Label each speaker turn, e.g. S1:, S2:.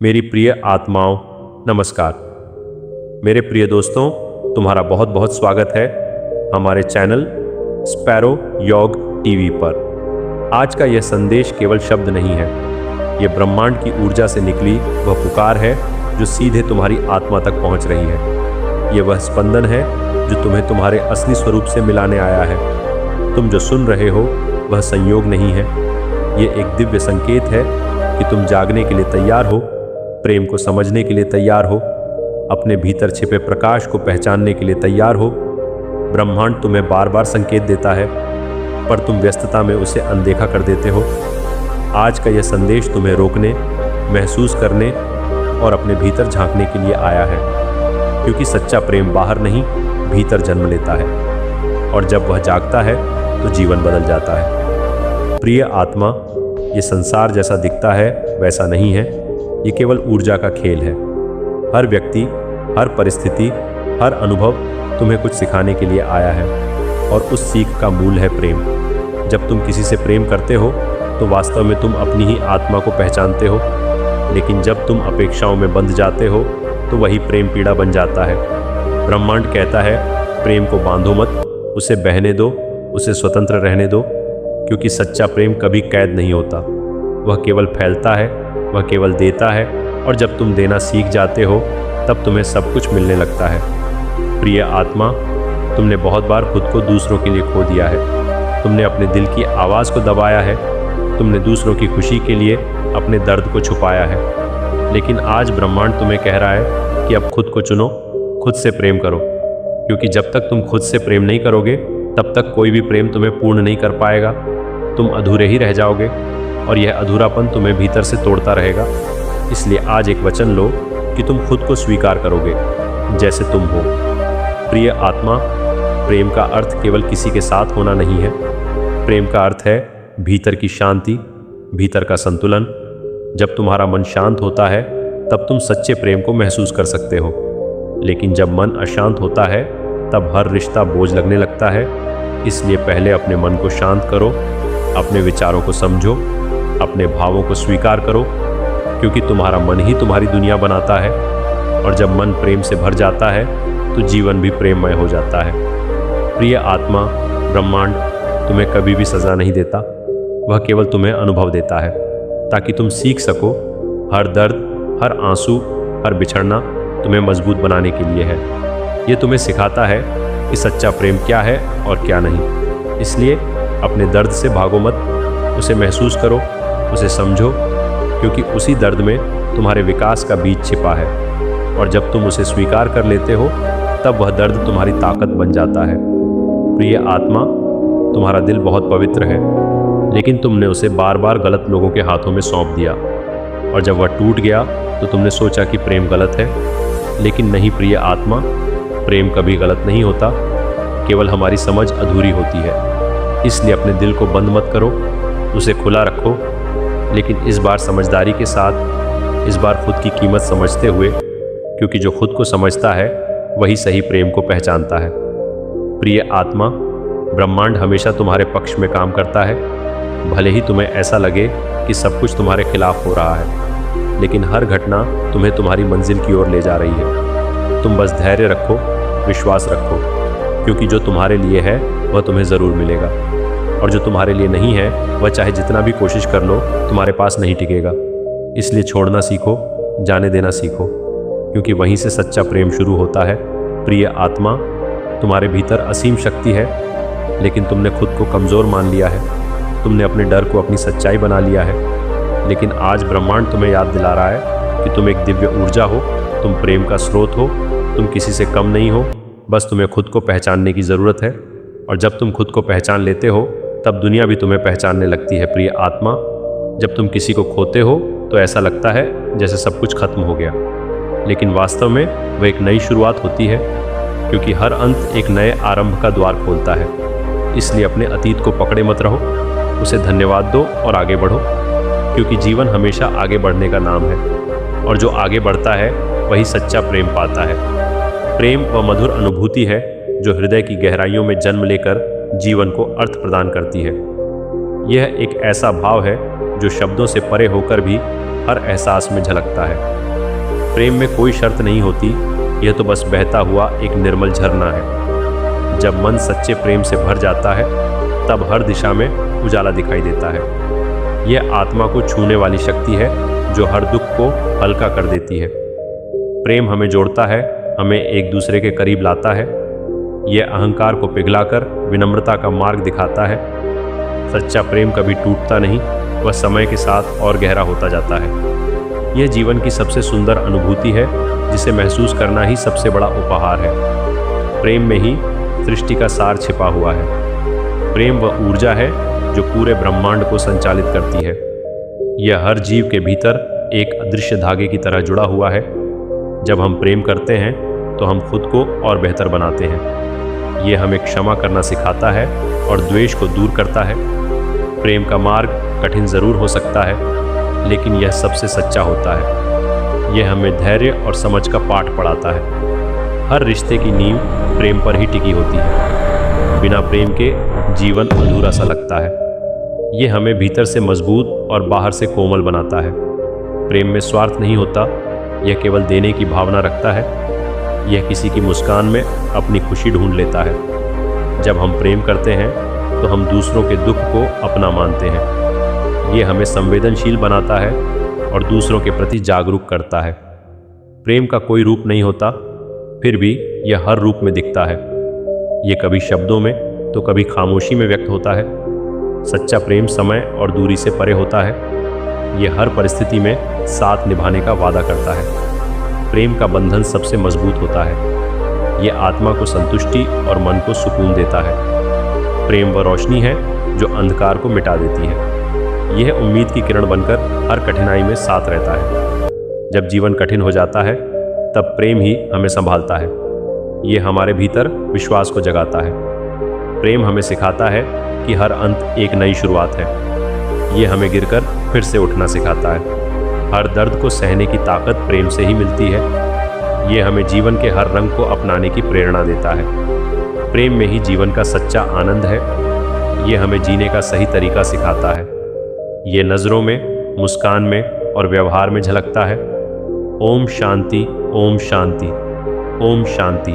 S1: मेरी प्रिय आत्माओं, नमस्कार। मेरे प्रिय दोस्तों, तुम्हारा बहुत बहुत स्वागत है हमारे चैनल स्पैरो योग टीवी पर। आज का यह संदेश केवल शब्द नहीं है, यह ब्रह्मांड की ऊर्जा से निकली वह पुकार है जो सीधे तुम्हारी आत्मा तक पहुंच रही है। यह वह स्पंदन है जो तुम्हें तुम्हारे असली स्वरूप से मिलाने आया है। तुम जो सुन रहे हो वह संयोग नहीं है, यह एक दिव्य संकेत है कि तुम जागने के लिए तैयार हो, प्रेम को समझने के लिए तैयार हो, अपने भीतर छिपे प्रकाश को पहचानने के लिए तैयार हो। ब्रह्मांड तुम्हें बार बार संकेत देता है, पर तुम व्यस्तता में उसे अनदेखा कर देते हो। आज का यह संदेश तुम्हें रोकने, महसूस करने और अपने भीतर झांकने के लिए आया है, क्योंकि सच्चा प्रेम बाहर नहीं, भीतर जन्म लेता है, और जब वह जागता है तो जीवन बदल जाता है। प्रिय आत्मा, ये संसार जैसा दिखता है वैसा नहीं है, ये केवल ऊर्जा का खेल है। हर व्यक्ति, हर परिस्थिति, हर अनुभव तुम्हें कुछ सिखाने के लिए आया है, और उस सीख का मूल है प्रेम। जब तुम किसी से प्रेम करते हो तो वास्तव में तुम अपनी ही आत्मा को पहचानते हो, लेकिन जब तुम अपेक्षाओं में बंध जाते हो तो वही प्रेम पीड़ा बन जाता है। ब्रह्मांड कहता है, प्रेम को बांधो मत, उसे बहने दो, उसे स्वतंत्र रहने दो, क्योंकि सच्चा प्रेम कभी कैद नहीं होता। वह केवल फैलता है, वह केवल देता है, और जब तुम देना सीख जाते हो तब तुम्हें सब कुछ मिलने लगता है। प्रिय आत्मा, तुमने बहुत बार खुद को दूसरों के लिए खो दिया है। तुमने अपने दिल की आवाज़ को दबाया है, तुमने दूसरों की खुशी के लिए अपने दर्द को छुपाया है। लेकिन आज ब्रह्मांड तुम्हें कह रहा है कि अब खुद को चुनो, खुद से प्रेम करो, क्योंकि जब तक तुम खुद से प्रेम नहीं करोगे तब तक कोई भी प्रेम तुम्हें पूर्ण नहीं कर पाएगा। तुम अधूरे ही रह जाओगे, और यह अधूरापन तुम्हें भीतर से तोड़ता रहेगा। इसलिए आज एक वचन लो कि तुम खुद को स्वीकार करोगे जैसे तुम हो। प्रिय आत्मा, प्रेम का अर्थ केवल किसी के साथ होना नहीं है। प्रेम का अर्थ है भीतर की शांति, भीतर का संतुलन। जब तुम्हारा मन शांत होता है तब तुम सच्चे प्रेम को महसूस कर सकते हो, लेकिन जब मन अशांत होता है तब हर रिश्ता बोझ लगने लगता है। इसलिए पहले अपने मन को शांत करो, अपने विचारों को समझो, अपने भावों को स्वीकार करो, क्योंकि तुम्हारा मन ही तुम्हारी दुनिया बनाता है, और जब मन प्रेम से भर जाता है तो जीवन भी प्रेममय हो जाता है। प्रिय आत्मा, ब्रह्मांड तुम्हें कभी भी सज़ा नहीं देता, वह केवल तुम्हें अनुभव देता है ताकि तुम सीख सको। हर दर्द, हर आंसू, हर बिछड़ना तुम्हें मजबूत बनाने के लिए है। ये तुम्हें सिखाता है कि सच्चा प्रेम क्या है और क्या नहीं। इसलिए अपने दर्द से भागो मत, उसे महसूस करो, उसे समझो, क्योंकि उसी दर्द में तुम्हारे विकास का बीज छिपा है, और जब तुम उसे स्वीकार कर लेते हो तब वह दर्द तुम्हारी ताकत बन जाता है। प्रिय आत्मा, तुम्हारा दिल बहुत पवित्र है, लेकिन तुमने उसे बार बार गलत लोगों के हाथों में सौंप दिया, और जब वह टूट गया तो तुमने सोचा कि प्रेम गलत है। लेकिन नहीं प्रिय आत्मा, प्रेम कभी गलत नहीं होता, केवल हमारी समझ अधूरी होती है। इसलिए अपने दिल को बंद मत करो, उसे खुला रखो, लेकिन इस बार समझदारी के साथ, इस बार खुद की कीमत समझते हुए, क्योंकि जो खुद को समझता है वही सही प्रेम को पहचानता है। प्रिय आत्मा, ब्रह्मांड हमेशा तुम्हारे पक्ष में काम करता है। भले ही तुम्हें ऐसा लगे कि सब कुछ तुम्हारे खिलाफ हो रहा है, लेकिन हर घटना तुम्हें तुम्हारी मंजिल की ओर ले जा रही है। तुम बस धैर्य रखो, विश्वास रखो, क्योंकि जो तुम्हारे लिए है वह तुम्हें ज़रूर मिलेगा, और जो तुम्हारे लिए नहीं है वह चाहे जितना भी कोशिश कर लो तुम्हारे पास नहीं टिकेगा। इसलिए छोड़ना सीखो, जाने देना सीखो, क्योंकि वहीं से सच्चा प्रेम शुरू होता है। प्रिय आत्मा, तुम्हारे भीतर असीम शक्ति है, लेकिन तुमने खुद को कमज़ोर मान लिया है। तुमने अपने डर को अपनी सच्चाई बना लिया है। लेकिन आज ब्रह्मांड तुम्हें याद दिला रहा है कि तुम एक दिव्य ऊर्जा हो, तुम प्रेम का स्रोत हो, तुम किसी से कम नहीं हो। बस तुम्हें खुद को पहचानने की ज़रूरत है, और जब तुम खुद को पहचान लेते हो तब दुनिया भी तुम्हें पहचानने लगती है। प्रिय आत्मा, जब तुम किसी को खोते हो तो ऐसा लगता है जैसे सब कुछ खत्म हो गया, लेकिन वास्तव में वह एक नई शुरुआत होती है, क्योंकि हर अंत एक नए आरंभ का द्वार खोलता है। इसलिए अपने अतीत को पकड़े मत रहो, उसे धन्यवाद दो और आगे बढ़ो, क्योंकि जीवन हमेशा आगे बढ़ने का नाम है, और जो आगे बढ़ता है वही सच्चा प्रेम पाता है। प्रेम वह मधुर अनुभूति है जो हृदय की गहराइयों में जन्म लेकर जीवन को अर्थ प्रदान करती है। यह एक ऐसा भाव है जो शब्दों से परे होकर भी हर एहसास में झलकता है। प्रेम में कोई शर्त नहीं होती, यह तो बस बहता हुआ एक निर्मल झरना है। जब मन सच्चे प्रेम से भर जाता है तब हर दिशा में उजाला दिखाई देता है। यह आत्मा को छूने वाली शक्ति है जो हर दुख को हल्का कर देती है। प्रेम हमें जोड़ता है, हमें एक दूसरे के करीब लाता है। यह अहंकार को पिघलाकर विनम्रता का मार्ग दिखाता है। सच्चा प्रेम कभी टूटता नहीं, वह समय के साथ और गहरा होता जाता है। यह जीवन की सबसे सुंदर अनुभूति है जिसे महसूस करना ही सबसे बड़ा उपहार है। प्रेम में ही सृष्टि का सार छिपा हुआ है। प्रेम वह ऊर्जा है जो पूरे ब्रह्मांड को संचालित करती है। यह हर जीव के भीतर एक अदृश्य धागे की तरह जुड़ा हुआ है। जब हम प्रेम करते हैं तो हम खुद को और बेहतर बनाते हैं। यह हमें क्षमा करना सिखाता है और द्वेष को दूर करता है। प्रेम का मार्ग कठिन जरूर हो सकता है, लेकिन यह सबसे सच्चा होता है। यह हमें धैर्य और समझ का पाठ पढ़ाता है। हर रिश्ते की नींव प्रेम पर ही टिकी होती है। बिना प्रेम के जीवन अधूरा सा लगता है। यह हमें भीतर से मजबूत और बाहर से कोमल बनाता है। प्रेम में स्वार्थ नहीं होता, यह केवल देने की भावना रखता है। यह किसी की मुस्कान में अपनी खुशी ढूंढ लेता है। जब हम प्रेम करते हैं तो हम दूसरों के दुख को अपना मानते हैं। यह हमें संवेदनशील बनाता है और दूसरों के प्रति जागरूक करता है। प्रेम का कोई रूप नहीं होता, फिर भी यह हर रूप में दिखता है। यह कभी शब्दों में तो कभी खामोशी में व्यक्त होता है। सच्चा प्रेम समय और दूरी से परे होता है। यह हर परिस्थिति में साथ निभाने का वादा करता है। प्रेम का बंधन सबसे मजबूत होता है। यह आत्मा को संतुष्टि और मन को सुकून देता है। प्रेम वह रोशनी है जो अंधकार को मिटा देती है। यह उम्मीद की किरण बनकर हर कठिनाई में साथ रहता है। जब जीवन कठिन हो जाता है तब प्रेम ही हमें संभालता है। यह हमारे भीतर विश्वास को जगाता है। प्रेम हमें सिखाता है कि हर अंत एक नई शुरुआत है। यह हमें गिरकर फिर से उठना सिखाता है। हर दर्द को सहने की ताकत प्रेम से ही मिलती है। यह हमें जीवन के हर रंग को अपनाने की प्रेरणा देता है। प्रेम में ही जीवन का सच्चा आनंद है। यह हमें जीने का सही तरीका सिखाता है। ये नज़रों में, मुस्कान में और व्यवहार में झलकता है। ओम शांति, ओम शांति, ओम शांति।